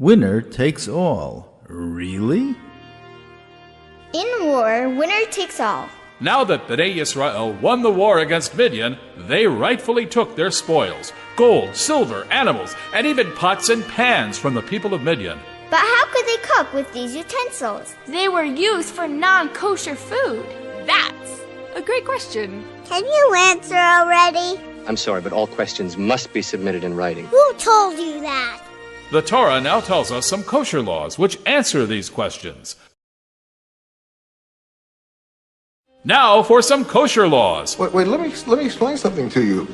Winner takes all. Really? In war, winner takes all. Now that Bnei Yisrael won the war against Midian, they rightfully took their spoils, gold, silver, animals, and even pots and pans from the people of Midian. But how could they cook with these utensils? They were used for non-kosher food. That's a great question. Can you answer already? I'm sorry, but all questions must be submitted in writing. Who told you that? The Torah now tells us some kosher laws which answer these questions. Now for some kosher laws. Wait, let me explain something to you.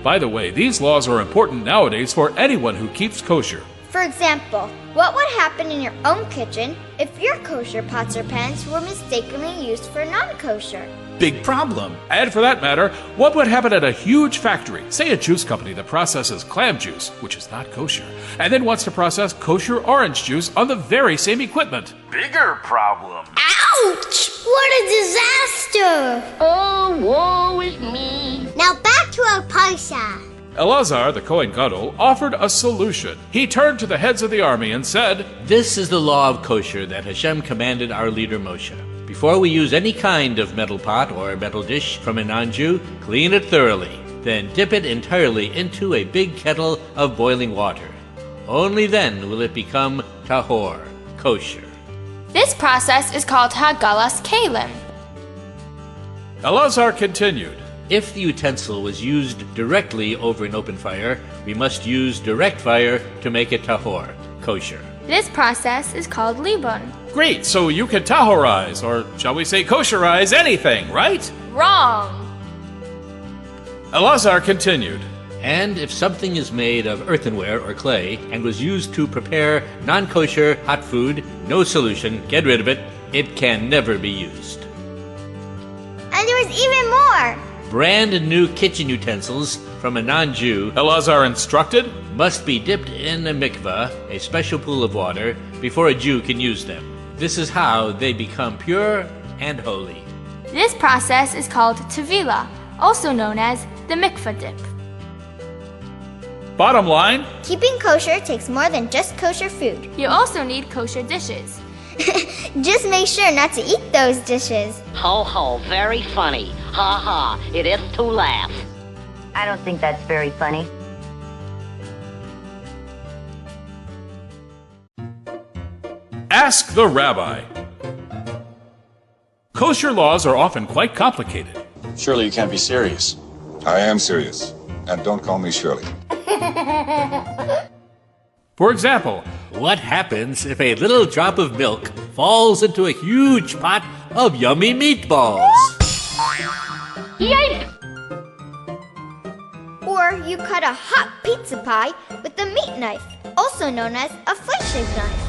By the way, these laws are important nowadays for anyone who keeps kosher. For example, what would happen in your own kitchen if your kosher pots or pans were mistakenly used for non-kosher? Big problem. And for that matter, what would happen at a huge factory, say a juice company that processes clam juice, which is not kosher, and then wants to process kosher orange juice on the very same equipment? Bigger problem. Ouch! What a disaster! Oh, woe is me. Now back to our Parsha. Elazar, the Kohen Gadol, offered a solution. He turned to the heads of the army and said, "This is the law of kosher that Hashem commanded our leader Moshe. Before we use any kind of metal pot or metal dish from a non-Jew, clean it thoroughly. Then dip it entirely into a big kettle of boiling water. Only then will it become tahor, kosher." This process is called Hagalas Kalim. Elazar continued, If the utensil was used directly over an open fire, we must use direct fire to make it tahor, kosher. This process is called Libun. Great, so you can tahorize, or shall we say kosherize anything, right? Wrong. Elazar continued, And if something is made of earthenware or clay and was used to prepare non-kosher hot food, no solution, get rid of it, it can never be used. And there was even more! Brand new kitchen utensils from a non-Jew, Elazar instructed, must be dipped in a mikvah, a special pool of water, before a Jew can use them. This is how they become pure and holy. This process is called Tevilah, also known as the mikvah dip. Bottom line, Keeping kosher takes more than just kosher food. You also need kosher dishes. Just make sure not to eat those dishes. Ho ho, very funny. Ha ha, it is to laugh. I don't think that's very funny. ask the rabbi. Kosher laws are often quite complicated. Surely you can't be serious. I am serious. And don't call me Shirley. For example, what happens if a little drop of milk falls into a huge pot of yummy meatballs? Yipe! Or you cut a hot pizza pie with a meat knife, also known as a flesh-shaped knife.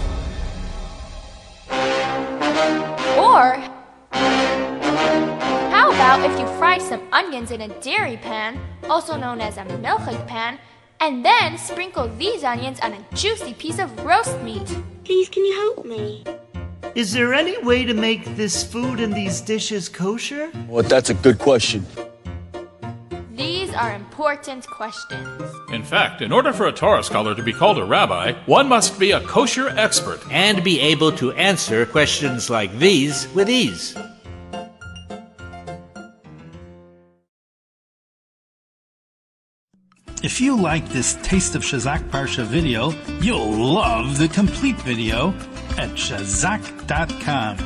Or, how about if you fried some onions in a dairy pan, also known as a milchig pan, and then sprinkle these onions on a juicy piece of roast meat? Please, can you help me? Is there any way to make this food and these dishes kosher? Well, that's a good question. These are important questions. In fact, in order for a Torah scholar to be called a rabbi, one must be a kosher expert and be able to answer questions like these with ease. If you like this Taste of Shazak Parsha video, you'll love the complete video at Shazak.com.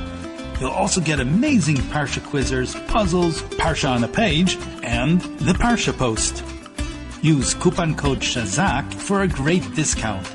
You'll also get amazing Parsha quizzers, puzzles, Parsha on a page, and the Parsha post. Use coupon code Shazak for a great discount.